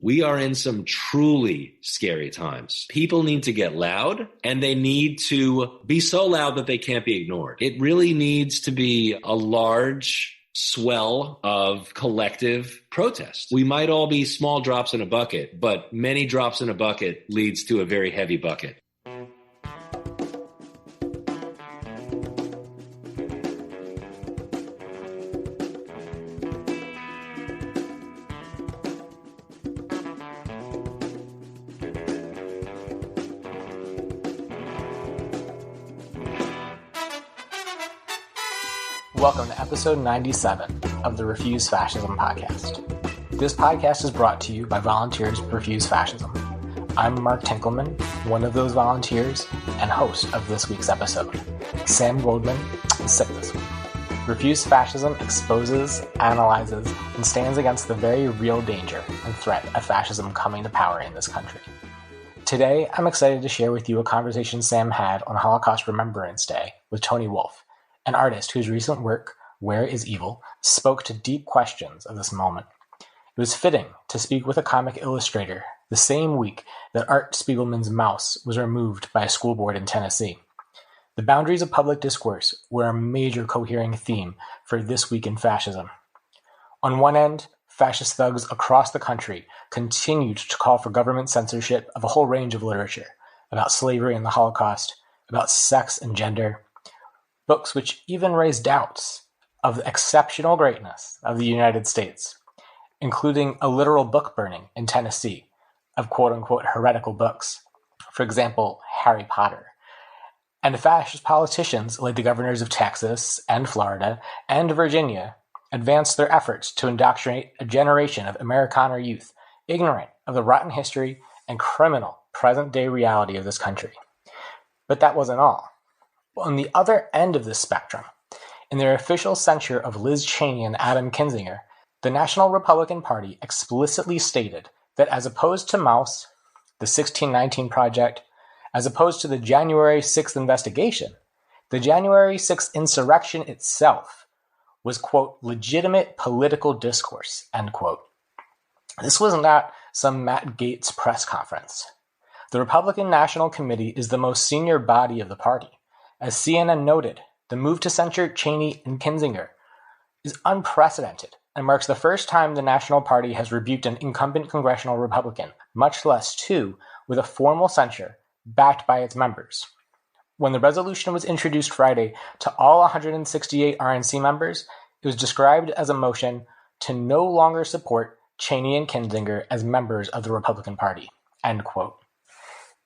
We are in some truly scary times. People need to get loud, and they need to be so loud that they can't be ignored. It really needs to be a large swell of collective protest. We might all be small drops in a bucket, but many drops in a bucket leads to a very heavy bucket. Welcome to episode 97 of the Refuse Fascism podcast. This podcast is brought to you by volunteers who refuse fascism. I'm Mark Tinkelman, one of those volunteers and host of this week's episode. Sam Goldman is sick this week. Refuse Fascism exposes, analyzes, and stands against the very real danger and threat of fascism coming to power in this country. Today, I'm excited to share with you a conversation Sam had on Holocaust Remembrance Day with Tony Wolff, an artist whose recent work, Where is Evil?, spoke to deep questions of this moment. It was fitting to speak with a comic illustrator the same week that Art Spiegelman's mouse was removed by a school board in Tennessee. The boundaries of public discourse were a major cohering theme for this week in fascism. On one end, fascist thugs across the country continued to call for government censorship of a whole range of literature about slavery and the Holocaust, about sex and gender, books which even raised doubts of the exceptional greatness of the United States, including a literal book burning in Tennessee of quote-unquote heretical books, for example, Harry Potter. And fascist politicians like the governors of Texas and Florida and Virginia advanced their efforts to indoctrinate a generation of Amerikaner youth ignorant of the rotten history and criminal present-day reality of this country. But that wasn't all. On the other end of this spectrum, in their official censure of Liz Cheney and Adam Kinzinger, the National Republican Party explicitly stated that as opposed to Maus, the 1619 Project, as opposed to the January 6th investigation, the January 6th insurrection itself was, quote, legitimate political discourse, end quote. This was not some Matt Gaetz press conference. The Republican National Committee is the most senior body of the party. As CNN noted, the move to censure Cheney and Kinzinger is unprecedented and marks the first time the National Party has rebuked an incumbent congressional Republican, much less two, with a formal censure backed by its members. When the resolution was introduced Friday to all 168 RNC members, it was described as a motion to no longer support Cheney and Kinzinger as members of the Republican Party, end quote.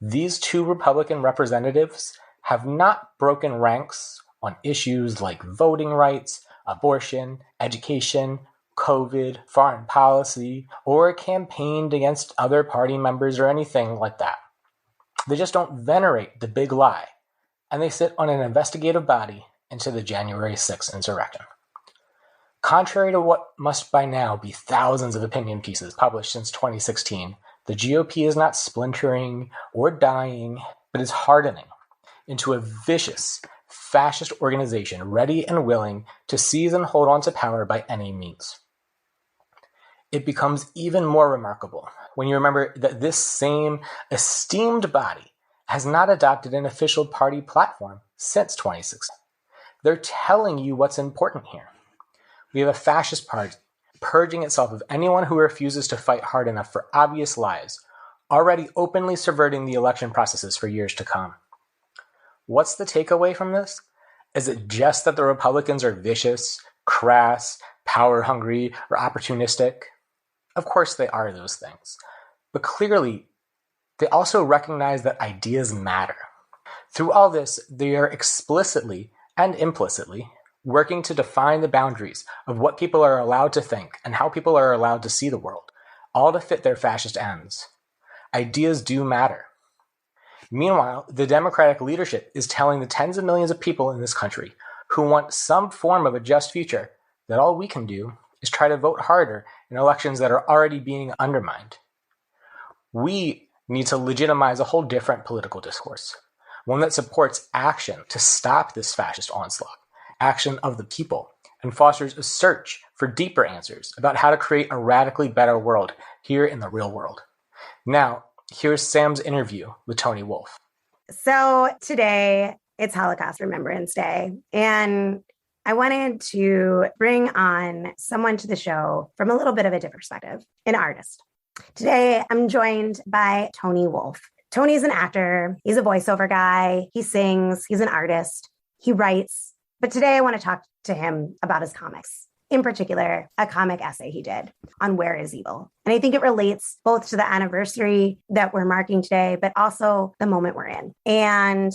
These two Republican representatives have not broken ranks on issues like voting rights, abortion, education, COVID, foreign policy, or campaigned against other party members or anything like that. They just don't venerate the big lie, and they sit on an investigative body into the January 6th insurrection. Contrary to what must by now be thousands of opinion pieces published since 2016, the GOP is not splintering or dying, but is hardening into a vicious, fascist organization ready and willing to seize and hold on to power by any means. It becomes even more remarkable when you remember that this same esteemed body has not adopted an official party platform since 2016. They're telling you what's important here. We have a fascist party purging itself of anyone who refuses to fight hard enough for obvious lies, already openly subverting the election processes for years to come. What's the takeaway from this? Is it just that the Republicans are vicious, crass, power-hungry, or opportunistic? Of course they are those things. But clearly, they also recognize that ideas matter. Through all this, they are explicitly and implicitly working to define the boundaries of what people are allowed to think and how people are allowed to see the world, all to fit their fascist ends. Ideas do matter. Meanwhile, the Democratic leadership is telling the tens of millions of people in this country who want some form of a just future that all we can do is try to vote harder in elections that are already being undermined. We need to legitimize a whole different political discourse, one that supports action to stop this fascist onslaught, action of the people, and fosters a search for deeper answers about how to create a radically better world here in the real world. Now, here's Sam's interview with Tony Wolff. So today, it's Holocaust Remembrance Day, and I wanted to bring on someone to the show from a little bit of a different perspective, an artist. Today, I'm joined by Tony Wolff. Tony's an actor. He's a voiceover guy. He sings. He's an artist. He writes. But today, I want to talk to him about his comics. In particular, a comic essay he did on Where is Evil. And I think it relates both to the anniversary that we're marking today, but also the moment we're in. And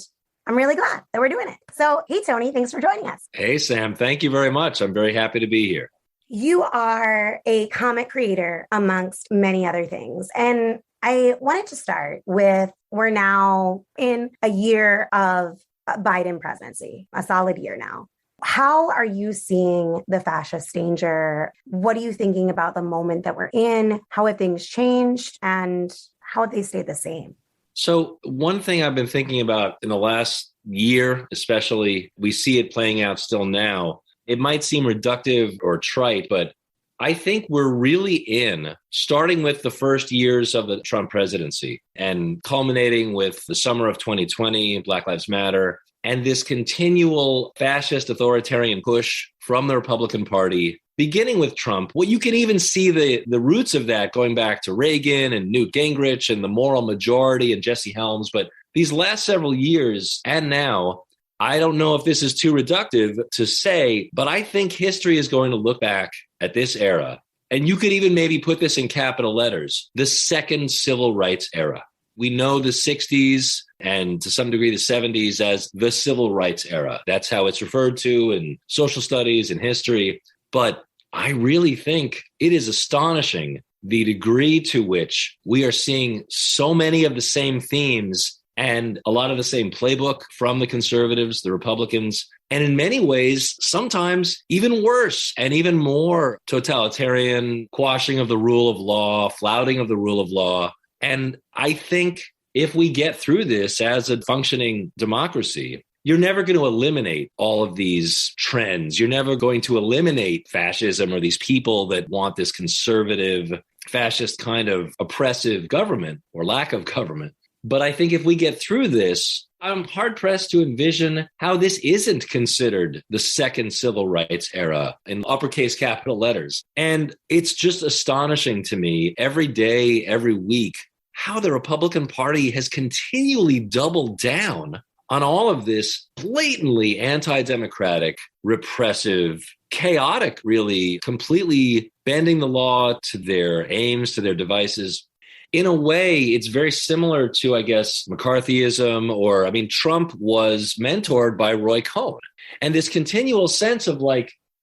I'm really glad that we're doing it. So, hey, Tony, thanks for joining us. Hey, Sam. Thank you very much. I'm very happy to be here. You are a comic creator amongst many other things. And I wanted to start with, we're now in a year of Biden presidency, a solid year now. How are you seeing the fascist danger? What are you thinking about the moment that we're in? How have things changed and how have they stayed the same? So one thing I've been thinking about in the last year, especially, we see it playing out still now. It might seem reductive or trite, but I think we're really starting with the first years of the Trump presidency and culminating with the summer of 2020, Black Lives Matter, and this continual fascist authoritarian push from the Republican Party, beginning with Trump. Well, you can even see the roots of that going back to Reagan and Newt Gingrich and the moral majority and Jesse Helms. But these last several years and now, I don't know if this is too reductive to say, but I think history is going to look back at this era. And you could even maybe put this in capital letters, the second civil rights era. We know the 60s and to some degree the 70s as the civil rights era. That's how it's referred to in social studies and history. But I really think it is astonishing the degree to which we are seeing so many of the same themes and a lot of the same playbook from the conservatives, the Republicans, and in many ways, sometimes even worse and even more totalitarian quashing of the rule of law, flouting of the rule of law. And I think if we get through this as a functioning democracy, you're never going to eliminate all of these trends. You're never going to eliminate fascism or these people that want this conservative, fascist kind of oppressive government or lack of government. But I think if we get through this, I'm hard-pressed to envision how this isn't considered the second civil rights era in uppercase capital letters. And it's just astonishing to me every day, every week, how the Republican Party has continually doubled down on all of this blatantly anti-democratic, repressive, chaotic, really, completely bending the law to their aims, to their devices. In a way, it's very similar to, I guess, McCarthyism Trump was mentored by Roy Cohn. And this continual sense of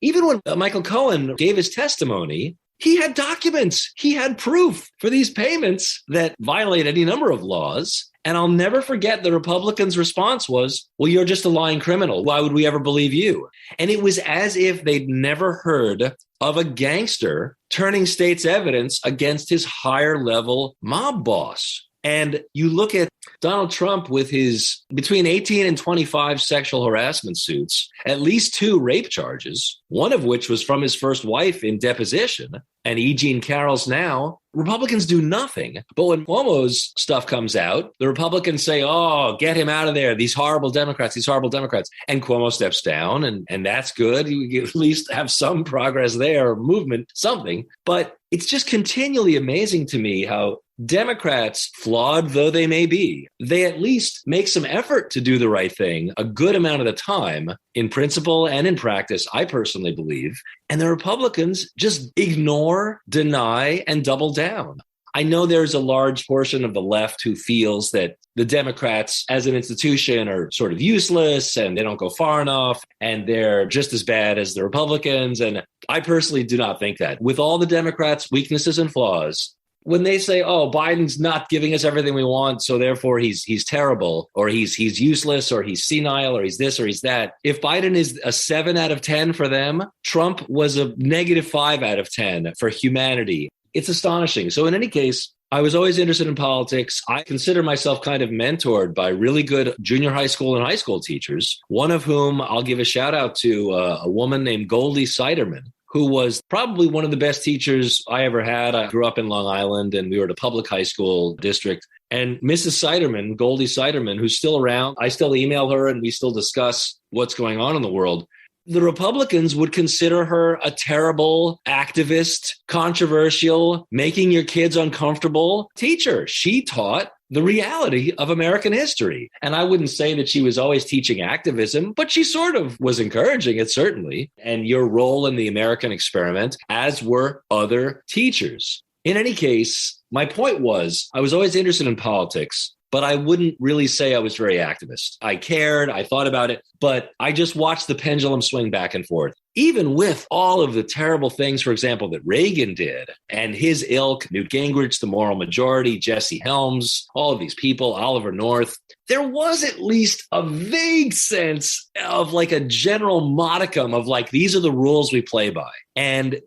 even when Michael Cohen gave his testimony, he had documents, he had proof for these payments that violate any number of laws. And I'll never forget the Republicans' response was, well, you're just a lying criminal. Why would we ever believe you? And it was as if they'd never heard of a gangster turning state's evidence against his higher level mob boss. And you look at Donald Trump with his between 18 and 25 sexual harassment suits, at least 2 rape charges, one of which was from his first wife in deposition, and E. Jean Carroll's now. Republicans do nothing. But when Cuomo's stuff comes out, the Republicans say, oh, get him out of there. These horrible Democrats. And Cuomo steps down, and that's good. You at least have some progress there, or movement, something. But it's just continually amazing to me how Democrats, flawed though they may be, they at least make some effort to do the right thing a good amount of the time, in principle and in practice, I personally believe. And the Republicans just ignore, deny, and double down. I know there's a large portion of the left who feels that the Democrats as an institution are sort of useless and they don't go far enough and they're just as bad as the Republicans. And I personally do not think that. With all the Democrats' weaknesses and flaws, when they say, oh, Biden's not giving us everything we want, so therefore he's terrible, or he's useless, or he's senile, or he's this, or he's that. If Biden is a 7 out of 10 for them, Trump was a -5 out of 10 for humanity. It's astonishing. So in any case, I was always interested in politics. I consider myself kind of mentored by really good junior high school and high school teachers, one of whom I'll give a shout out to, a woman named Goldie Siderman, who was probably one of the best teachers I ever had. I grew up in Long Island and we were at a public high school district. And Mrs. Siderman, Goldie Siderman, who's still around, I still email her and we still discuss what's going on in the world. The Republicans would consider her a terrible activist, controversial, making your kids uncomfortable teacher. She taught the reality of American history. And I wouldn't say that she was always teaching activism, but she sort of was encouraging it, certainly. And your role in the American experiment, as were other teachers. In any case, my point was, I was always interested in politics, but I wouldn't really say I was very activist. I cared, I thought about it, but I just watched the pendulum swing back and forth. Even with all of the terrible things, for example, that Reagan did and his ilk, Newt Gingrich, the moral majority, Jesse Helms, all of these people, Oliver North, there was at least a vague sense of like a general modicum of like, these are the rules we play by. And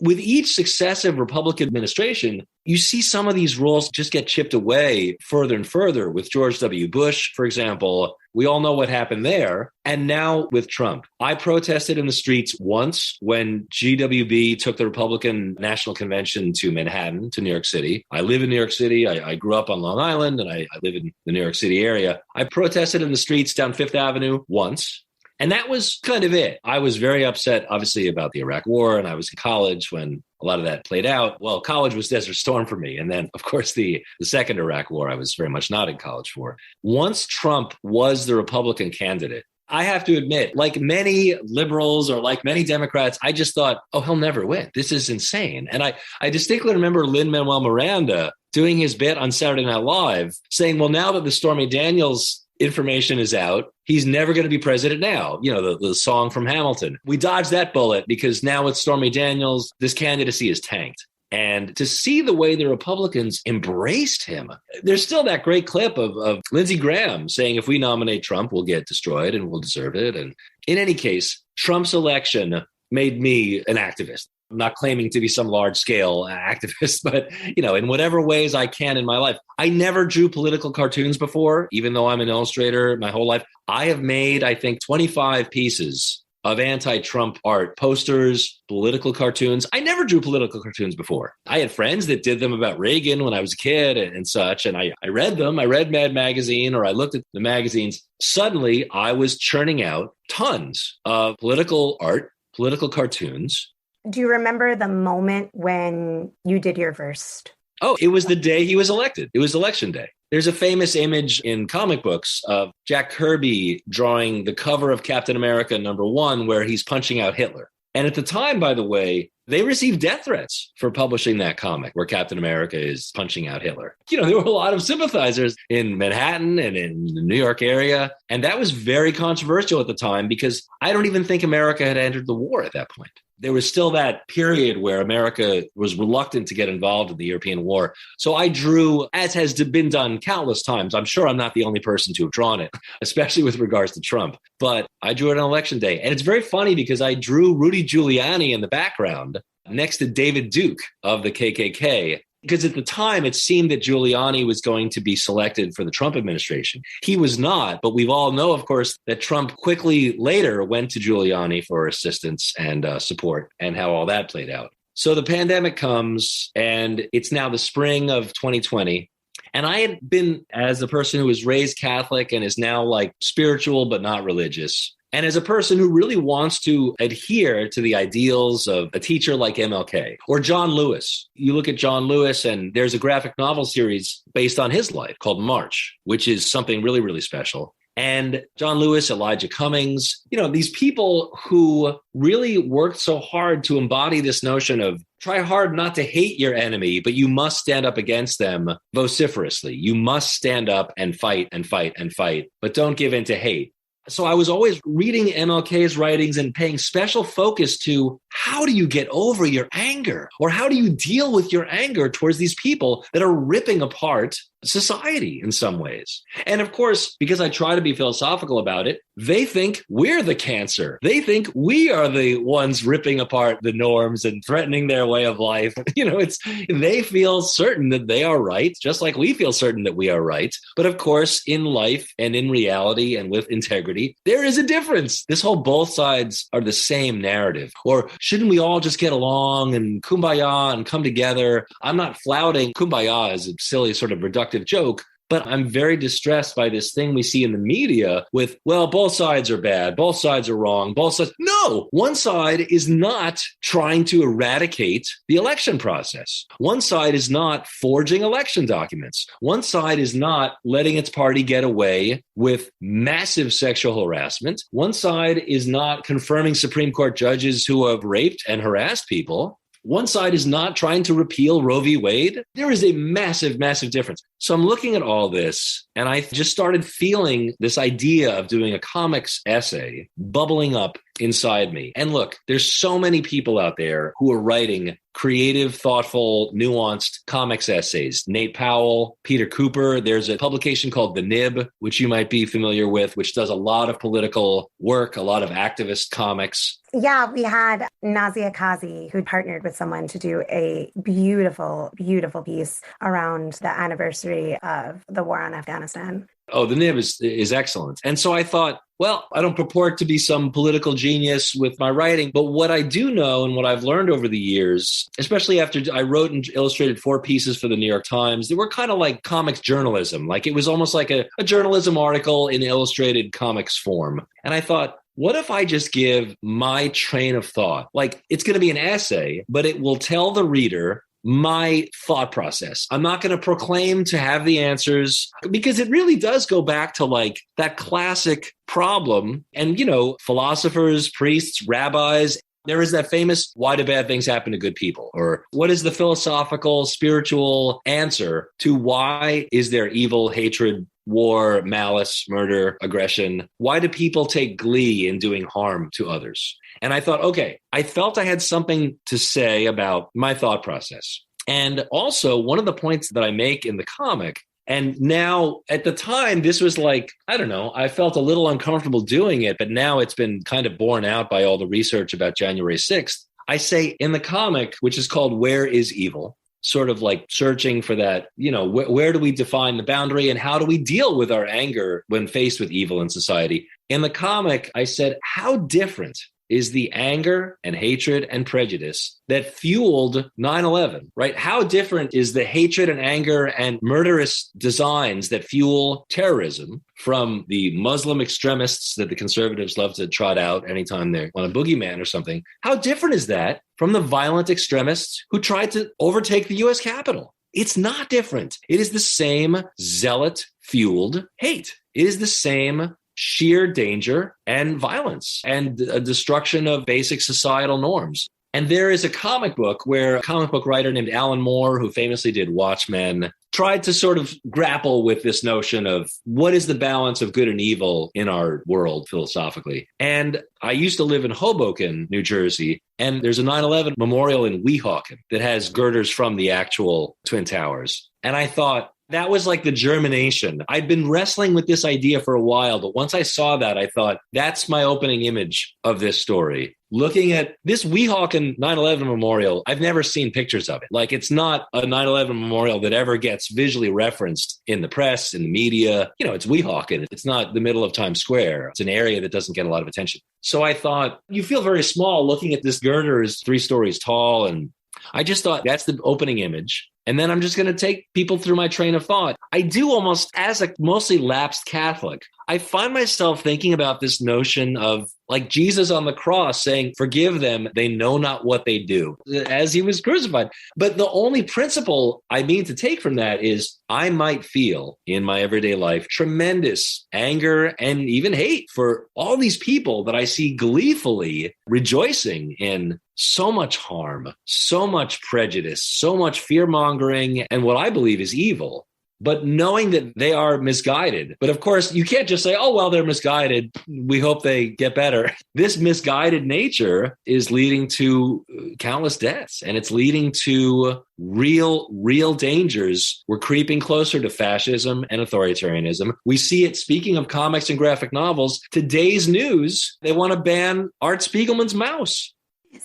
with each successive Republican administration, you see some of these rules just get chipped away further and further. With George W. Bush, for example, we all know what happened there. And now with Trump, I protested in the streets once when GWB took the Republican National Convention to Manhattan, to New York City. I live in New York City. I grew up on Long Island and I live in the New York City area. I protested in the streets down Fifth Avenue once. And that was kind of it. I was very upset, obviously, about the Iraq War, and I was in college when a lot of that played out. Well, college was Desert Storm for me. And then, of course, the second Iraq War, I was very much not in college for. Once Trump was the Republican candidate, I have to admit, like many liberals or like many Democrats, I just thought, oh, he'll never win. This is insane. And I distinctly remember Lin-Manuel Miranda doing his bit on Saturday Night Live saying, well, now that the Stormy Daniels information is out, he's never going to be president now. You know, the song from Hamilton. We dodged that bullet because now with Stormy Daniels, this candidacy is tanked. And to see the way the Republicans embraced him, there's still that great clip of Lindsey Graham saying, if we nominate Trump, we'll get destroyed and we'll deserve it. And in any case, Trump's election made me an activist. I'm not claiming to be some large scale activist, but, you know, in whatever ways I can in my life. I never drew political cartoons before, even though I'm an illustrator my whole life. I have made, I think, 25 pieces of anti-Trump art, posters, political cartoons. I never drew political cartoons before. I had friends that did them about Reagan when I was a kid and such. And I read them. I read Mad Magazine or I looked at the magazines. Suddenly, I was churning out tons of political art, political cartoons. Do you remember the moment when you did your first? Oh, it was the day he was elected. It was election day. There's a famous image in comic books of Jack Kirby drawing the cover of Captain America #1 where he's punching out Hitler. And at the time, by the way, they received death threats for publishing that comic where Captain America is punching out Hitler. You know, there were a lot of sympathizers in Manhattan and in the New York area. And that was very controversial at the time because I don't even think America had entered the war at that point. There was still that period where America was reluctant to get involved in the European war. So I drew, as has been done countless times. I'm sure I'm not the only person to have drawn it, especially with regards to Trump. But I drew it on election day. And it's very funny because I drew Rudy Giuliani in the background next to David Duke of the KKK. Because at the time, it seemed that Giuliani was going to be selected for the Trump administration. He was not, but we all know, of course, that Trump quickly later went to Giuliani for assistance and support and how all that played out. So the pandemic comes and it's now the spring of 2020. And I had been, as a person who was raised Catholic and is now like spiritual but not religious, and as a person who really wants to adhere to the ideals of a teacher like MLK or John Lewis. You look at John Lewis and there's a graphic novel series based on his life called March, which is something really, really special. And John Lewis, Elijah Cummings, you know, these people who really worked so hard to embody this notion of try hard not to hate your enemy, but you must stand up against them vociferously. You must stand up and fight and fight and fight, but don't give in to hate. So I was always reading MLK's writings and paying special focus to how do you get over your anger or how do you deal with your anger towards these people that are ripping apart society in some ways. And of course, because I try to be philosophical about it, they think we're the cancer. They think we are the ones ripping apart the norms and threatening their way of life. They feel certain that they are right, just like we feel certain that we are right. But of course, in life and in reality and with integrity, there is a difference. This whole both sides are the same narrative. Or shouldn't we all just get along and kumbaya and come together? I'm not flouting kumbaya as a silly sort of reductive joke, but I'm very distressed by this thing we see in the media with, well, both sides are bad, both sides are wrong, both sides. No, one side is not trying to eradicate the election process. One side is not forging election documents. One side is not letting its party get away with massive sexual harassment. One side is not confirming Supreme Court judges who have raped and harassed people. One side is not trying to repeal Roe v. Wade. There is a massive, massive difference. So I'm looking at all this, and I just started feeling this idea of doing a comics essay bubbling up inside me. And look, there's so many people out there who are writing creative, thoughtful, nuanced comics essays. Nate Powell, Peter Cooper. There's a publication called The Nib, which you might be familiar with, which does a lot of political work, a lot of activist comics. Yeah, we had Nazia Kazi, who partnered with someone to do a beautiful, beautiful piece around the anniversary of the war on Afghanistan. Oh, The Nib is excellent. And so I thought, well, I don't purport to be some political genius with my writing, but what I do know and what I've learned over the years, especially after I wrote and illustrated 4 pieces for the New York Times, they were kind of like comics journalism. Like it was almost like a journalism article in illustrated comics form. And I thought, what if I just give my train of thought? Like it's going to be an essay, but it will tell the reader my thought process. I'm not going to proclaim to have the answers because it really does go back to like that classic problem. And, philosophers, priests, rabbis, there is that famous, why do bad things happen to good people? Or what is the philosophical, spiritual answer to why is there evil, hatred, war, malice, murder, aggression? Why do people take glee in doing harm to others? And I thought, okay, I felt I had something to say about my thought process. And also one of the points that I make in the comic, and now at the time, this was like, I don't know, I felt a little uncomfortable doing it, but now it's been kind of borne out by all the research about January 6th. I say in the comic, which is called Where is Evil? Sort of like searching for that, where do we define the boundary and how do we deal with our anger when faced with evil in society? In the comic, I said, how different is the anger and hatred and prejudice that fueled 9/11, right? How different is the hatred and anger and murderous designs that fuel terrorism from the Muslim extremists that the conservatives love to trot out anytime they want a boogeyman or something? How different is that from the violent extremists who tried to overtake the U.S. Capitol? It's not different. It is the same zealot-fueled hate. It is the same sheer danger and violence and a destruction of basic societal norms. And there is a comic book where a comic book writer named Alan Moore, who famously did Watchmen, tried to sort of grapple with this notion of what is the balance of good and evil in our world philosophically. And I used to live in Hoboken, New Jersey, and there's a 9/11 memorial in Weehawken that has girders from the actual Twin Towers. And I thought, that was like the germination. I'd been wrestling with this idea for a while, but once I saw that, I thought, that's my opening image of this story. Looking at this Weehawken 9/11 memorial, I've never seen pictures of it. Like, it's not a 9/11 memorial that ever gets visually referenced in the press, in the media. It's Weehawken. It's not the middle of Times Square. It's an area that doesn't get a lot of attention. So I thought, you feel very small looking at this girder is 3 stories tall. And I just thought that's the opening image. And then I'm just going to take people through my train of thought. I do almost, as a mostly lapsed Catholic, I find myself thinking about this notion of like Jesus on the cross saying, forgive them, they know not what they do, as he was crucified. But the only principle I mean to take from that is I might feel in my everyday life tremendous anger and even hate for all these people that I see gleefully rejoicing in so much harm, so much prejudice, so much fear-mongering, and what I believe is evil. but knowing that they are misguided. But of course, you can't just say, oh, well, they're misguided. We hope they get better. This misguided nature is leading to countless deaths, and it's leading to real dangers. We're creeping closer to fascism and authoritarianism. We see it, speaking of comics and graphic novels, today's news, they want to ban Art Spiegelman's mouse.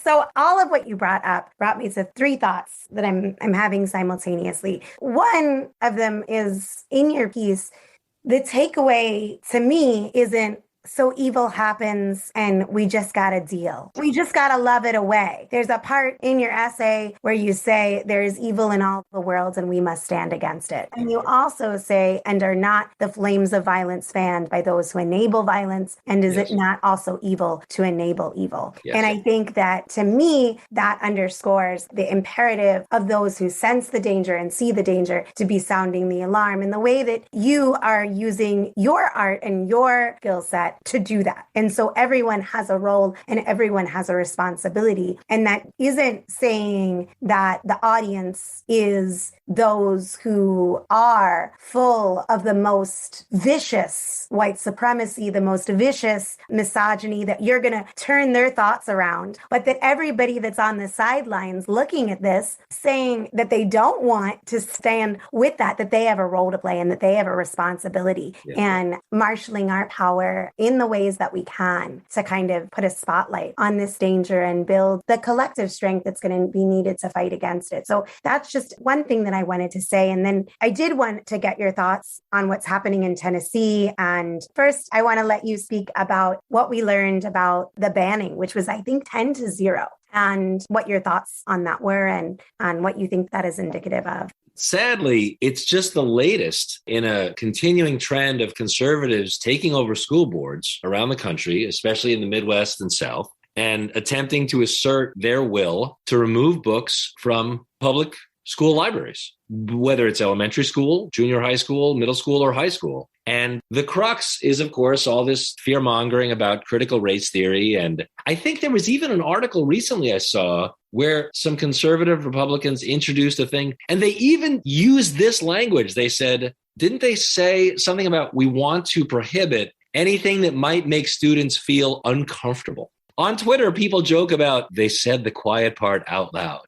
So all of what you brought up brought me to three thoughts that I'm having simultaneously. One of them is, in your piece, the takeaway to me isn't, so evil happens and we just got to deal. We just got to love it away. There's a part in your essay where you say there is evil in all the worlds and we must stand against it. And you also say, and are not the flames of violence fanned by those who enable violence? And is it not also evil to enable evil? Yes. And I think that, to me, that underscores the imperative of those who sense the danger and see the danger to be sounding the alarm, in the way that you are using your art and your skill set to do that. And so everyone has a role and everyone has a responsibility. And that isn't saying that the audience is those who are full of the most vicious white supremacy, the most vicious misogyny, that you're going to turn their thoughts around, but that everybody that's on the sidelines looking at this, saying that they don't want to stand with that they have a role to play and that they have a responsibility, and marshaling our power in the ways that we can to kind of put a spotlight on this danger and build the collective strength that's going to be needed to fight against it. So that's just one thing that I wanted to say. And then I did want to get your thoughts on what's happening in Tennessee. And first, I want to let you speak about what we learned about the banning, which was, I think, 10-0, and what your thoughts on that were and what you think that is indicative of. Sadly, it's just the latest in a continuing trend of conservatives taking over school boards around the country, especially in the Midwest and South, and attempting to assert their will to remove books from public school libraries, whether it's elementary school, junior high school, middle school, or high school. And the crux is, of course, all this fear-mongering about critical race theory. And I think there was even an article recently I saw where some conservative Republicans introduced a thing, and they even used this language. They said, didn't they say something about, we want to prohibit anything that might make students feel uncomfortable? On Twitter, people joke about, they said the quiet part out loud.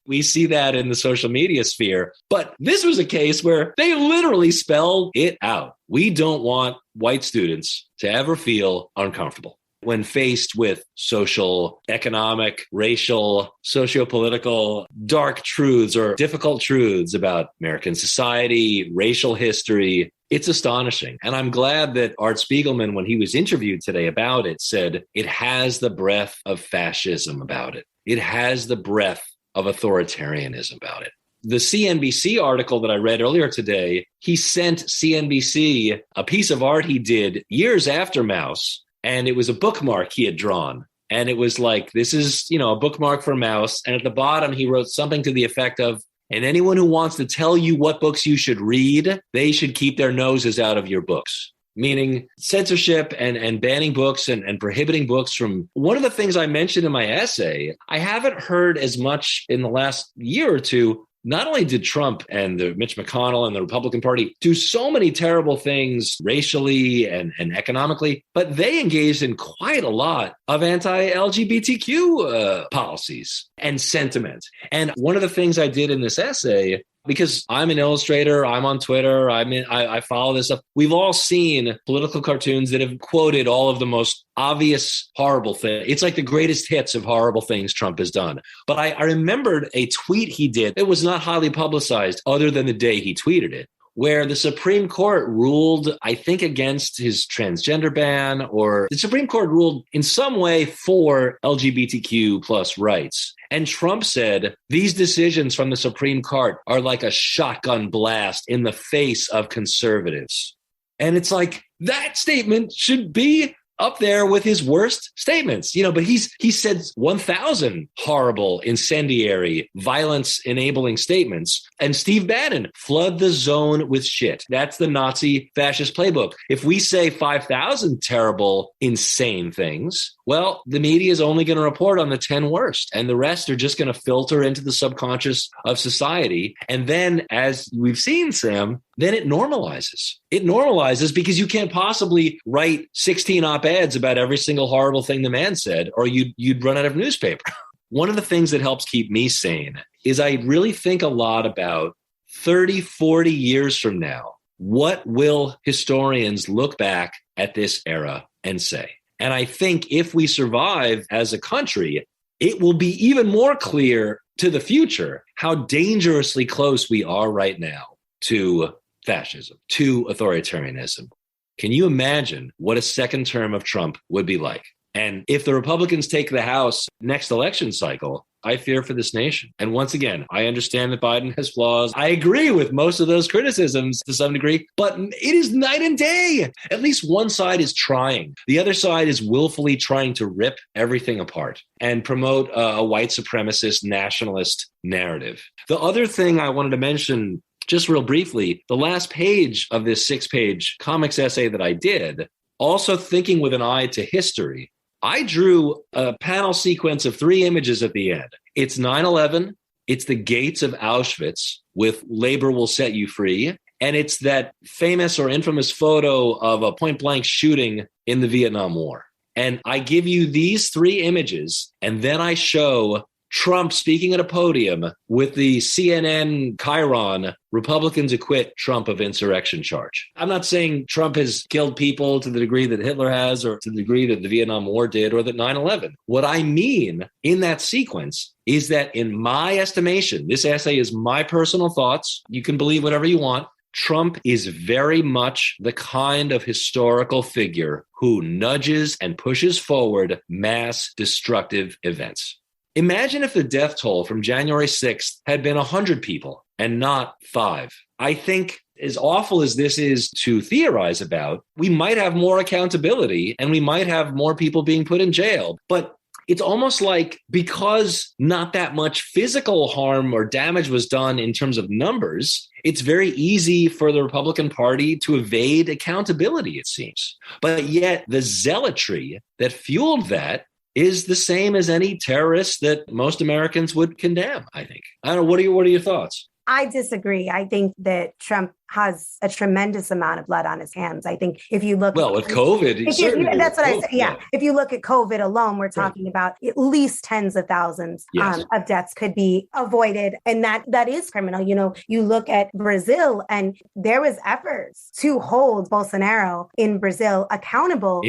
We see that in the social media sphere. But this was a case where they literally spelled it out. We don't want white students to ever feel uncomfortable when faced with social, economic, racial, sociopolitical, dark truths or difficult truths about American society, racial history. It's astonishing. And I'm glad that Art Spiegelman, when he was interviewed today about it, said it has the breath of fascism about it. It has the breath of authoritarianism about it. The CNBC article that I read earlier today, he sent CNBC a piece of art he did years after Mouse, and it was a bookmark he had drawn. And it was like, this is, a bookmark for Mouse. And at the bottom, he wrote something to the effect of, and anyone who wants to tell you what books you should read, they should keep their noses out of your books. Meaning censorship and banning books and prohibiting books from. One of the things I mentioned in my essay, I haven't heard as much in the last year or two. Not only did Trump and the Mitch McConnell and the Republican Party do so many terrible things racially and economically, but they engaged in quite a lot of anti-LGBTQ policies and sentiment. And one of the things I did in this essay, because I'm an illustrator, I'm on Twitter, I follow this stuff. We've all seen political cartoons that have quoted all of the most obvious horrible things. It's like the greatest hits of horrible things Trump has done. But I remembered a tweet he did that was not highly publicized other than the day he tweeted it, where the Supreme Court ruled, I think, against his transgender ban, or the Supreme Court ruled in some way for LGBTQ plus rights. And Trump said, these decisions from the Supreme Court are like a shotgun blast in the face of conservatives. And it's like, that statement should be up there with his worst statements, but he said 1,000 horrible, incendiary, violence-enabling statements. And Steve Bannon, flood the zone with shit. That's the Nazi fascist playbook. If we say 5,000 terrible, insane things, well, the media is only going to report on the 10 worst, and the rest are just going to filter into the subconscious of society. And then, as we've seen, Sam, then it normalizes. It normalizes because you can't possibly write 16 op-eds about every single horrible thing the man said, or you'd run out of newspaper. One of the things that helps keep me sane is I really think a lot about 30, 40 years from now, what will historians look back at this era and say? And I think if we survive as a country, it will be even more clear to the future how dangerously close we are right now to fascism, to authoritarianism. Can you imagine what a second term of Trump would be like? And if the Republicans take the House next election cycle, I fear for this nation. And once again, I understand that Biden has flaws. I agree with most of those criticisms to some degree, but it is night and day. At least one side is trying. The other side is willfully trying to rip everything apart and promote a white supremacist nationalist narrative. The other thing I wanted to mention, just real briefly, the last page of this 6-page comics essay that I did, also thinking with an eye to history, I drew a panel sequence of 3 images at the end. It's 9/11, it's the gates of Auschwitz with "Labor will set you free," and it's that famous or infamous photo of a point-blank shooting in the Vietnam War. And I give you these 3 images, and then I show Trump speaking at a podium with the CNN chyron, "Republicans acquit Trump of insurrection" charge. I'm not saying Trump has killed people to the degree that Hitler has, or to the degree that the Vietnam War did, or that 9/11. What I mean in that sequence is that, in my estimation, this essay is my personal thoughts. You can believe whatever you want. Trump is very much the kind of historical figure who nudges and pushes forward mass destructive events. Imagine if the death toll from January 6th had been 100 people and not 5. I think, as awful as this is to theorize about, we might have more accountability and we might have more people being put in jail. But it's almost like, because not that much physical harm or damage was done in terms of numbers, it's very easy for the Republican Party to evade accountability, it seems. But yet the zealotry that fueled that is the same as any terrorist that most Americans would condemn, I think. I don't know. What are your thoughts? I disagree. I think that Trump has a tremendous amount of blood on his hands. I think if you look with COVID, that's what I say. Yeah. If you look at COVID alone, we're talking about at least tens of thousands of deaths could be avoided. And that is criminal. You know, you look at Brazil, and there was efforts to hold Bolsonaro in Brazil accountable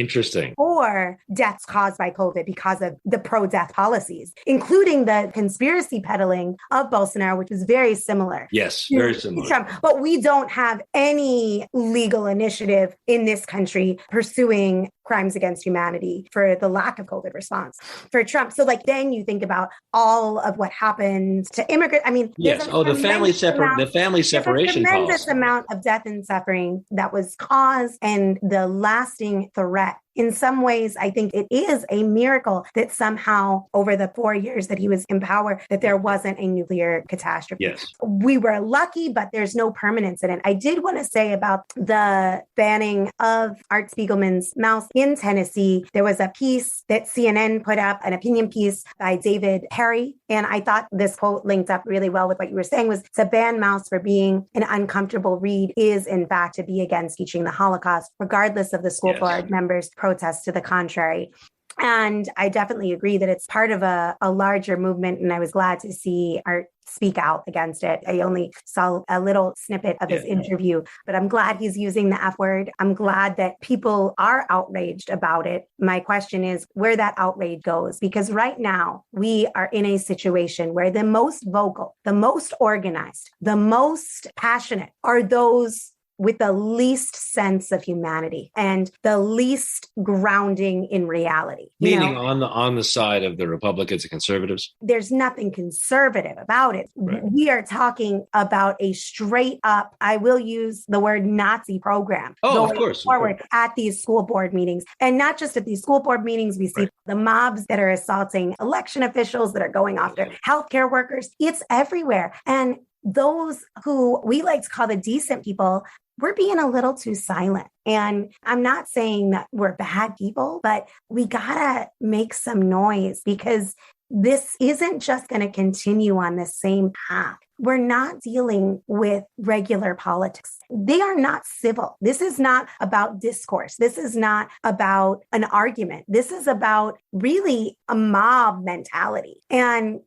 for deaths caused by COVID because of the pro-death policies, including the conspiracy peddling of Bolsonaro, which is very similar. Yes, very similar. Trump. But we don't have any legal initiative in this country pursuing crimes against humanity for the lack of COVID response for Trump. So then you think about all of what happened to immigrants. I mean, yes. The family separation policy. Tremendous amount of death and suffering that was caused, and the lasting threat. In some ways, I think it is a miracle that somehow over the 4 years that he was in power, that there wasn't a nuclear catastrophe. Yes. We were lucky, but there's no permanence in it. I did want to say about the banning of Art Spiegelman's mouse in Tennessee. There was a piece that CNN put up, an opinion piece by David Perry. And I thought this quote linked up really well with what you were saying, was to ban mouse for being an uncomfortable read is in fact to be against teaching the Holocaust, regardless of the school board members' protests to the contrary. And I definitely agree that it's part of a larger movement. And I was glad to see Art speak out against it. I only saw a little snippet of his interview, but I'm glad he's using the F word. I'm glad that people are outraged about it. My question is where that outrage goes, because right now we are in a situation where the most vocal, the most organized, the most passionate are those with the least sense of humanity and the least grounding in reality. Meaning on the side of the Republicans and conservatives? There's nothing conservative about it. Right. We are talking about a straight up, I will use the word Nazi program. Of course. Forward at these school board meetings. And not just at these school board meetings, we see the mobs that are assaulting election officials, that are going after healthcare workers. It's everywhere. And those who we like to call the decent people, we're being a little too silent. And I'm not saying that we're bad people, but we gotta make some noise, because this isn't just going to continue on the same path. we're not dealing with regular politics. They are not civil. This is not about discourse. This is not about an argument. This is about really a mob mentality. And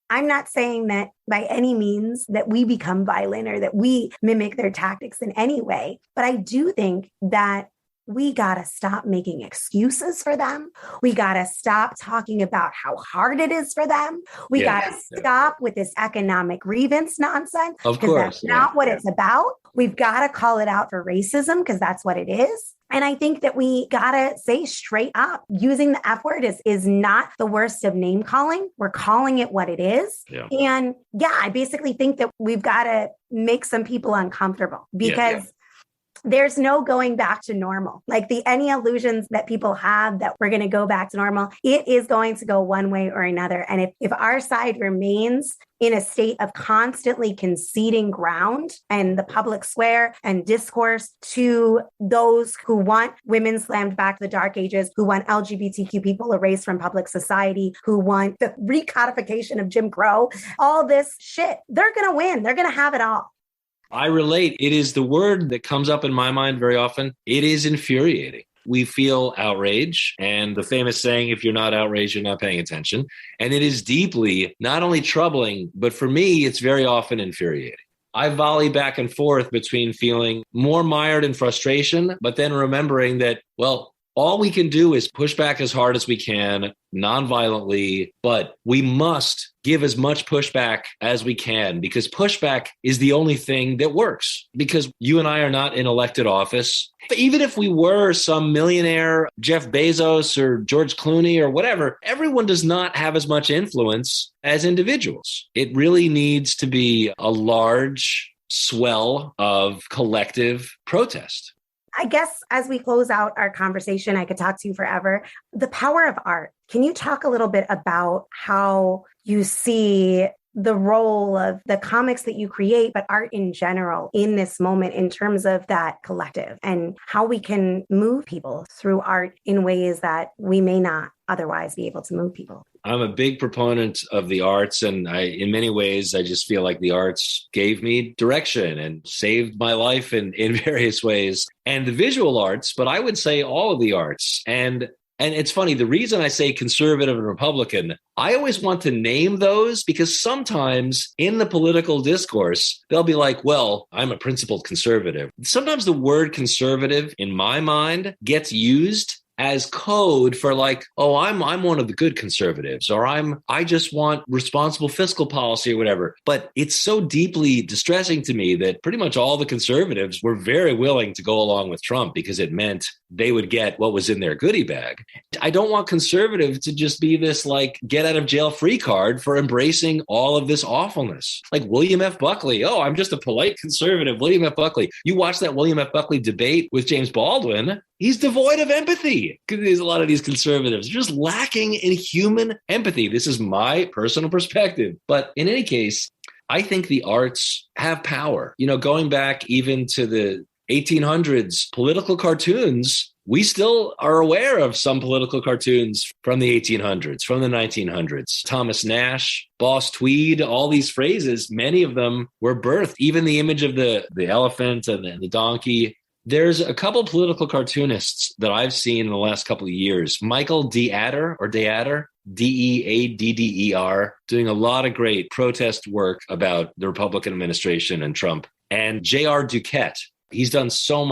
I'm not saying that by any means that we become violent or that we mimic their tactics in any way, but I do think that we got to stop making excuses for them. We got to stop talking about how hard it is for them. We got to stop with this economic grievance nonsense. Of course. That's not what it's about. We've got to call it out for racism because that's what it is. And I think that we got to say straight up, using the F word is not the worst of name calling. We're calling it what it is. Yeah. And I basically think that we've got to make some people uncomfortable because there's no going back to normal. Like any illusions that people have that we're going to go back to normal, it is going to go one way or another. And if our side remains in a state of constantly conceding ground and the public square and discourse to those who want women slammed back to the dark ages, who want LGBTQ people erased from public society, who want the recodification of Jim Crow, all this shit, they're going to win. They're going to have it all. I relate. It is the word that comes up in my mind very often. It is infuriating. We feel outrage, and the famous saying, if you're not outraged, you're not paying attention. And it is deeply not only troubling, but for me, it's very often infuriating. I volley back and forth between feeling more mired in frustration, but then remembering that, well, all we can do is push back as hard as we can, nonviolently, but we must give as much pushback as we can because pushback is the only thing that works because you and I are not in elected office. But even if we were some millionaire, Jeff Bezos or George Clooney or whatever, everyone does not have as much influence as individuals. It really needs to be a large swell of collective protest. I guess as we close out our conversation, I could talk to you forever. The power of art. Can you talk a little bit about how you see the role of the comics that you create, but art in general in this moment in terms of that collective and how we can move people through art in ways that we may not otherwise be able to move people? I'm a big proponent of the arts, and in many ways, I just feel like the arts gave me direction and saved my life in various ways. And the visual arts, but I would say all of the arts. And it's funny, the reason I say conservative and Republican, I always want to name those because sometimes in the political discourse, they'll be like, well, I'm a principled conservative. Sometimes the word conservative, in my mind, gets used as code for like, oh, I'm one of the good conservatives, or I just want responsible fiscal policy or whatever. But it's so deeply distressing to me that pretty much all the conservatives were very willing to go along with Trump because it meant they would get what was in their goodie bag. I don't want conservative to just be this like get out of jail free card for embracing all of this awfulness. Like William F. Buckley. Oh, I'm just a polite conservative. William F. Buckley. You watch that William F. Buckley debate with James Baldwin. He's devoid of empathy. There's a lot of these conservatives just lacking in human empathy. This is my personal perspective. But in any case, I think the arts have power. You know, going back even to the 1800s, political cartoons, we still are aware of some political cartoons from the 1800s, from the 1900s. Thomas Nash, Boss Tweed, all these phrases, many of them were birthed. Even the image of the elephant and the donkey. There's a couple political cartoonists that I've seen in the last couple of years. Michael Deader, Deadder, doing a lot of great protest work about the Republican administration and Trump. And J.R. Duquette. He's done so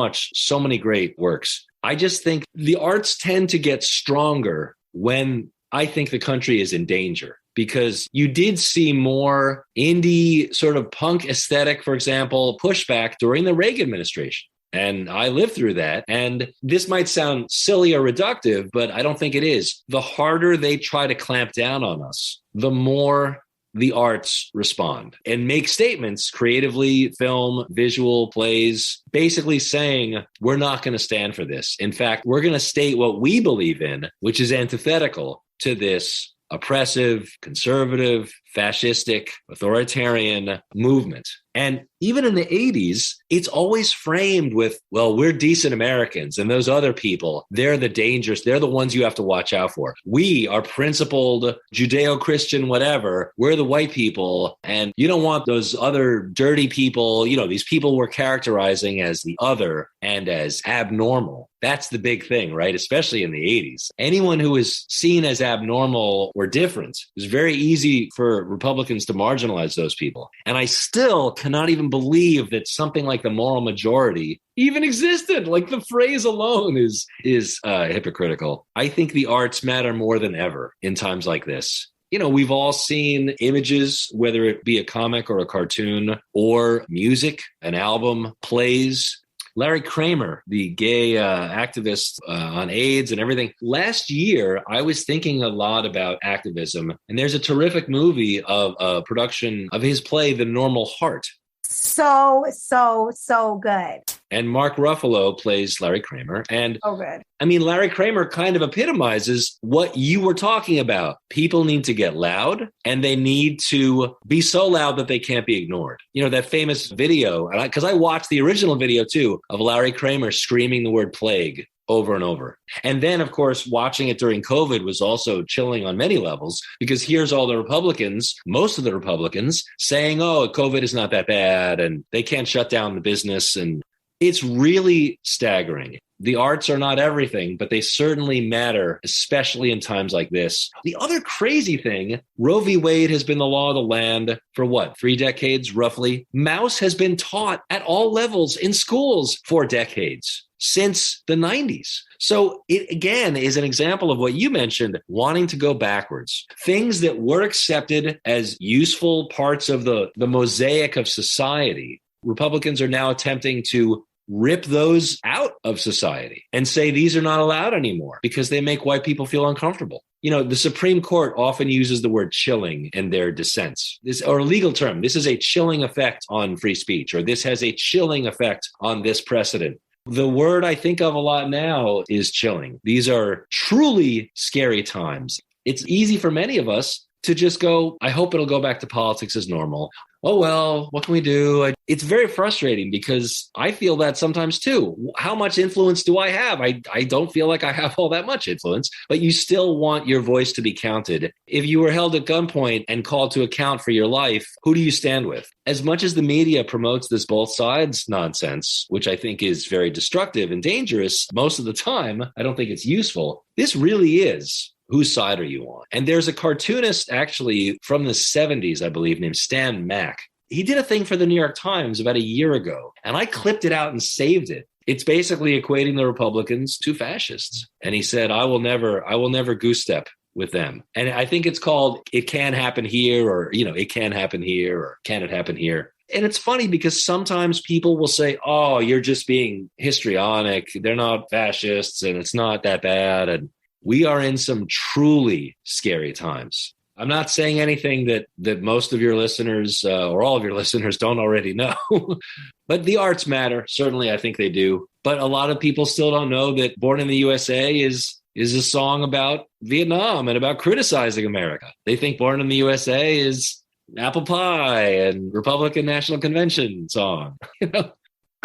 many great works. I just think the arts tend to get stronger when I think the country is in danger. Because you did see more indie sort of punk aesthetic, for example, pushback during the Reagan administration. And I lived through that. And this might sound silly or reductive, but I don't think it is. The harder they try to clamp down on us, the more the arts respond and make statements creatively, film, visual, plays, basically saying, we're not going to stand for this. In fact, we're going to state what we believe in, which is antithetical to this oppressive, conservative, fascistic, authoritarian movement. And even in the 80s, it's always framed with, well, we're decent Americans and those other people, they're the dangerous. They're the ones you have to watch out for. We are principled Judeo-Christian, whatever. We're the white people. And you don't want those other dirty people, these people we're characterizing as the other and as abnormal. That's the big thing, right? Especially in the 80s. Anyone who is seen as abnormal or different, it's very easy for Republicans to marginalize those people. And I still cannot even believe that something like the moral majority even existed. Like the phrase alone is hypocritical. I think the arts matter more than ever in times like this. We've all seen images, whether it be a comic or a cartoon or music, an album, plays. Larry Kramer, the gay activist on AIDS and everything. Last year, I was thinking a lot about activism, and there's a terrific movie of a production of his play, The Normal Heart. So good. And Mark Ruffalo plays Larry Kramer. And oh, good. I mean, Larry Kramer kind of epitomizes what you were talking about. People need to get loud, and they need to be so loud that they can't be ignored. That famous video, because I watched the original video too, of Larry Kramer screaming the word plague over and over. And then, of course, watching it during COVID was also chilling on many levels, because here's all the Republicans, most of the Republicans, saying, oh, COVID is not that bad and they can't shut down the business. And it's really staggering. The arts are not everything, but they certainly matter, especially in times like this. The other crazy thing, Roe v. Wade has been the law of the land for 3 decades, roughly. Mouse has been taught at all levels in schools for decades, since the 90s. So it, again, is an example of what you mentioned, wanting to go backwards. Things that were accepted as useful parts of the mosaic of society, Republicans are now attempting to rip those out of society and say these are not allowed anymore because they make white people feel uncomfortable. The Supreme Court often uses the word chilling in their dissents. Or a legal term, this is a chilling effect on free speech, or this has a chilling effect on this precedent. The word I think of a lot now is chilling. These are truly scary times. It's easy for many of us to just go, I hope it'll go back to politics as normal. Oh, well, what can we do? It's very frustrating because I feel that sometimes too. How much influence do I have? I don't feel like I have all that much influence, but you still want your voice to be counted. If you were held at gunpoint and called to account for your life, who do you stand with? As much as the media promotes this both sides nonsense, which I think is very destructive and dangerous most of the time, I don't think it's useful. This really is. Whose side are you on? And there's a cartoonist actually from the 70s, I believe, named Stan Mack. He did a thing for the New York Times about a year ago, and I clipped it out and saved it. It's basically equating the Republicans to fascists. And he said, I will never goose step with them. And I think it's called It Can Happen Here, or, It Can Happen Here, or Can It Happen Here? And it's funny because sometimes people will say, oh, you're just being histrionic. They're not fascists and it's not that bad. And we are in some truly scary times. I'm not saying anything that most of your listeners or all of your listeners don't already know, but the arts matter. Certainly, I think they do. But a lot of people still don't know that Born in the USA is a song about Vietnam and about criticizing America. They think Born in the USA is apple pie and Republican National Convention song.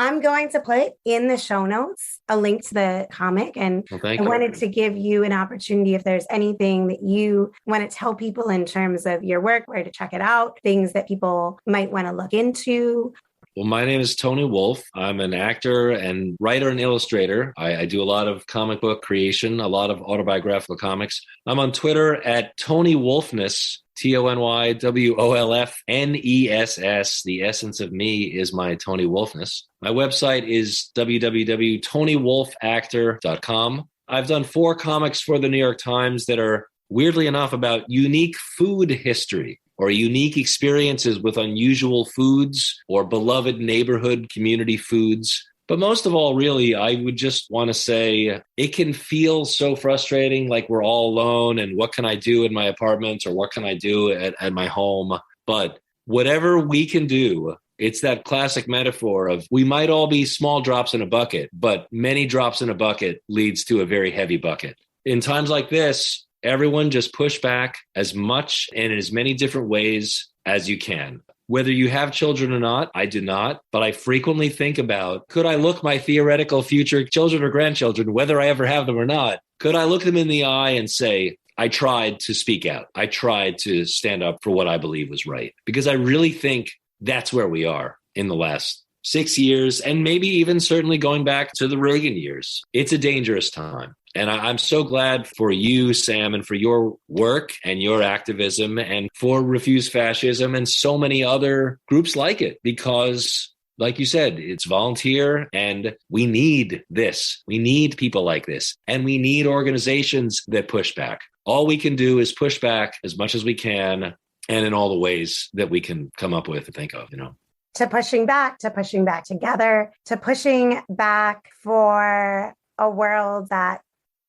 I'm going to put in the show notes a link to the comic. And I wanted to give you an opportunity if there's anything that you want to tell people in terms of your work, where to check it out, things that people might want to look into. Well, my name is Tony Wolf. I'm an actor and writer and illustrator. I do a lot of comic book creation, a lot of autobiographical comics. I'm on Twitter at Tony Wolfness, TonyWolfness. The essence of me is my Tony Wolfness. My website is www.tonywolfactor.com. I've done 4 comics for the New York Times that are, weirdly enough, about unique food history or unique experiences with unusual foods or beloved neighborhood community foods. But most of all, really, I would just want to say it can feel so frustrating, like we're all alone and what can I do in my apartment or what can I do at my home? But whatever we can do, it's that classic metaphor of we might all be small drops in a bucket, but many drops in a bucket leads to a very heavy bucket. In times like this, Everyone just push back as much and in as many different ways as you can. Whether you have children or not, I do not, but I frequently think about, could I look my theoretical future children or grandchildren, whether I ever have them or not, could I look them in the eye and say, I tried to speak out. I tried to stand up for what I believe was right. Because I really think that's where we are in the last 6 years, and maybe even certainly going back to the Reagan years. It's a dangerous time. And I'm so glad for you, Sam, and for your work and your activism and for Refuse Fascism and so many other groups like it, because like you said, it's volunteer and we need this. We need people like this, and we need organizations that push back. All we can do is push back as much as we can and in all the ways that we can come up with and think of, To pushing back together, to pushing back for a world that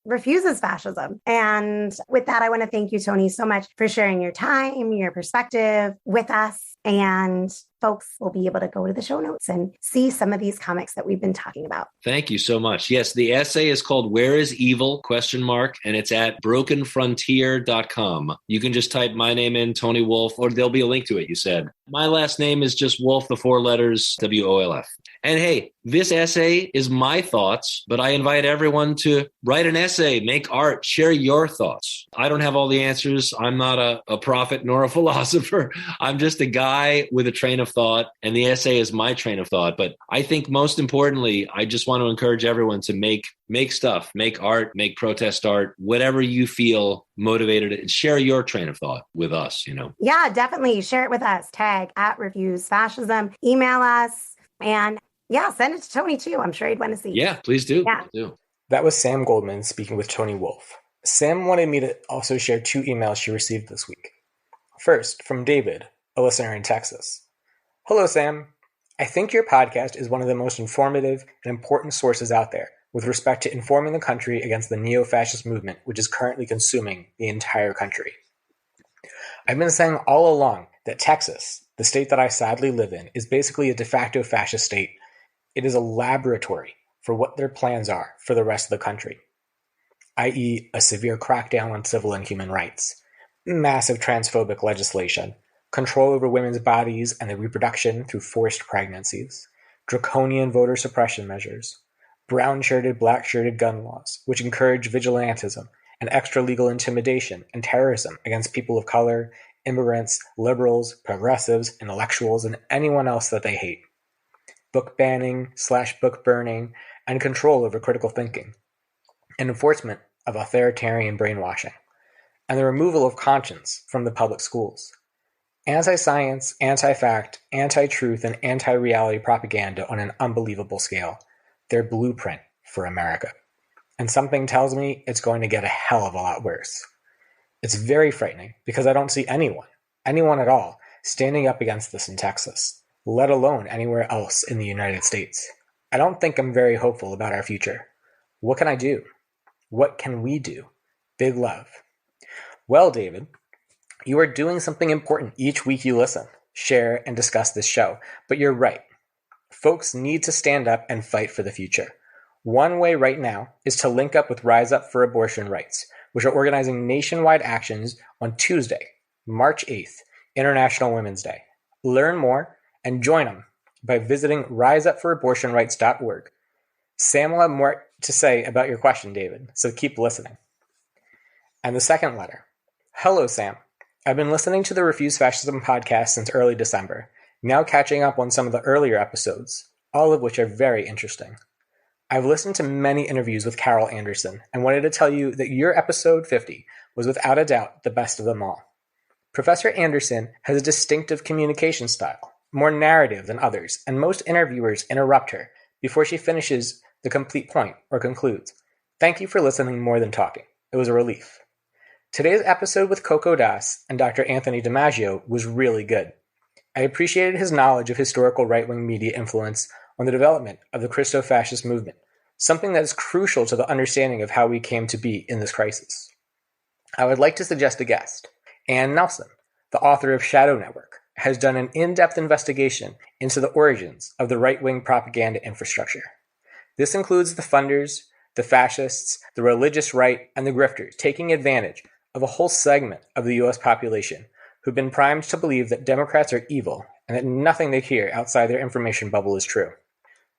refuses fascism. And with that, I want to thank you, Tony, so much for sharing your time, your perspective with us. And folks will be able to go to the show notes and see some of these comics that we've been talking about. Thank you so much. Yes, the essay is called Where is Evil? ? And it's at brokenfrontier.com. You can just type my name in, Tony Wolf, or there'll be a link to it, you said. My last name is just Wolf, the 4 letters, WOLF. And hey, this essay is my thoughts, but I invite everyone to write an essay, make art, share your thoughts. I don't have all the answers. I'm not a prophet nor a philosopher. I'm just a guy with a train of thought, and the essay is my train of thought. But I think most importantly, I just want to encourage everyone to make stuff, make art, make protest art, whatever you feel motivated. Share your train of thought with us, Yeah, definitely. Share it with us. Tag @Refuse Fascism. Email us. And yeah, send it to Tony too. I'm sure he'd want to see. Yeah, please do. Yeah. Please do. That was Sam Goldman speaking with Tony Wolf. Sam wanted me to also share 2 emails she received this week. First, from David, a listener in Texas. Hello, Sam. I think your podcast is one of the most informative and important sources out there with respect to informing the country against the neo-fascist movement, which is currently consuming the entire country. I've been saying all along that Texas, the state that I sadly live in, is basically a de facto fascist state. It is a laboratory for what their plans are for the rest of the country, i.e. a severe crackdown on civil and human rights, massive transphobic legislation, control over women's bodies and their reproduction through forced pregnancies, draconian voter suppression measures, brown-shirted, black-shirted gun laws, which encourage vigilantism and extra-legal intimidation and terrorism against people of color, immigrants, liberals, progressives, intellectuals, and anyone else that they hate. Book banning / book burning, and control over critical thinking, and enforcement of authoritarian brainwashing, and the removal of conscience from the public schools. Anti-science, anti-fact, anti-truth, and anti-reality propaganda on an unbelievable scale. Their blueprint for America. And something tells me it's going to get a hell of a lot worse. It's very frightening because I don't see anyone at all, standing up against this in Texas, let alone anywhere else in the United States. I don't think I'm very hopeful about our future. What can I do? What can we do? Big love. Well, David, you are doing something important each week you listen, share, and discuss this show. But you're right. Folks need to stand up and fight for the future. One way right now is to link up with Rise Up for Abortion Rights, which are organizing nationwide actions on Tuesday, March 8th, International Women's Day. Learn more and join them by visiting riseupforabortionrights.org. Sam will have more to say about your question, David, so keep listening. And the second letter. Hello, Sam. I've been listening to the Refuse Fascism podcast since early December, now catching up on some of the earlier episodes, all of which are very interesting. I've listened to many interviews with Carol Anderson and wanted to tell you that your episode 50 was without a doubt the best of them all. Professor Anderson has a distinctive communication style, more narrative than others, and most interviewers interrupt her before she finishes the complete point or concludes. Thank you for listening more than talking. It was a relief. Today's episode with Coco Das and Dr. Anthony DiMaggio was really good. I appreciated his knowledge of historical right-wing media influence on the development of the Christo-fascist movement, something that is crucial to the understanding of how we came to be in this crisis. I would like to suggest a guest. Ann Nelson, the author of Shadow Network, has done an in-depth investigation into the origins of the right-wing propaganda infrastructure. This includes the funders, the fascists, the religious right, and the grifters taking advantage of a whole segment of the U.S. population who've been primed to believe that Democrats are evil and that nothing they hear outside their information bubble is true.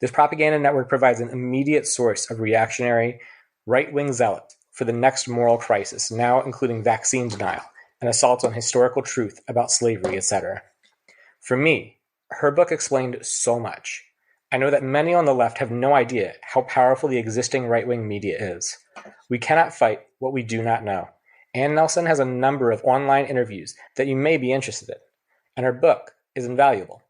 This propaganda network provides an immediate source of reactionary, right-wing zealot for the next moral crisis, now including vaccine denial and assaults on historical truth about slavery, etc. For me, her book explained so much. I know that many on the left have no idea how powerful the existing right-wing media is. We cannot fight what we do not know. Ann Nelson has a number of online interviews that you may be interested in, and her book is invaluable.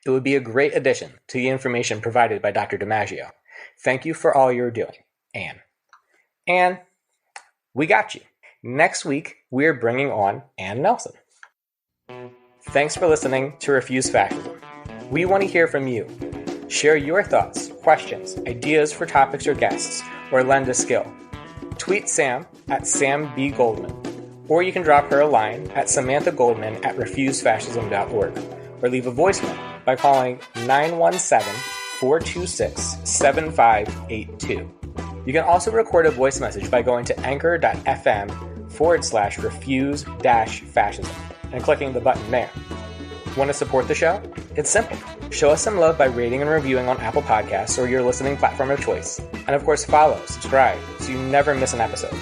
It would be a great addition to the information provided by Dr. DiMaggio. Thank you for all you're doing, Ann. Ann, we got you. Next week, we're bringing on Ann Nelson. Thanks for listening to Refuse Fascism. We want to hear from you. Share your thoughts, questions, ideas for topics or guests, or lend a skill. Tweet Sam at Sam B. Goldman, or you can drop her a line at Samantha Goldman at refusefascism.org, or leave a voicemail by calling 917-426-7582. You can also record a voice message by going to anchor.fm/refuse-fascism and clicking the button there. Want to support the show? It's simple. Show us some love by rating and reviewing on Apple Podcasts or your listening platform of choice. And of course, subscribe, so you never miss an episode.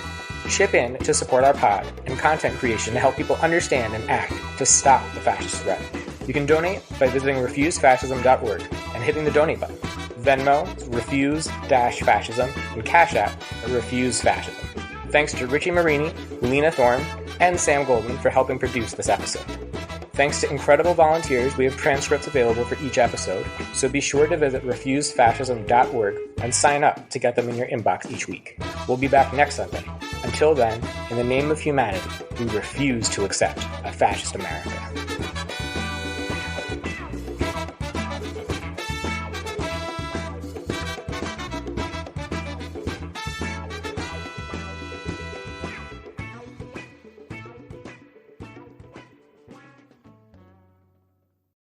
Chip in to support our pod and content creation to help people understand and act to stop the fascist threat. You can donate by visiting refusefascism.org and hitting the donate button. Venmo, refuse-fascism, and Cashapp at refusefascism. Thanks to Richie Marini, Lena Thorne, and Sam Goldman for helping produce this episode. Thanks to incredible volunteers, we have transcripts available for each episode, so be sure to visit refusefascism.org and sign up to get them in your inbox each week. We'll be back next Sunday. Until then, in the name of humanity, we refuse to accept a fascist America.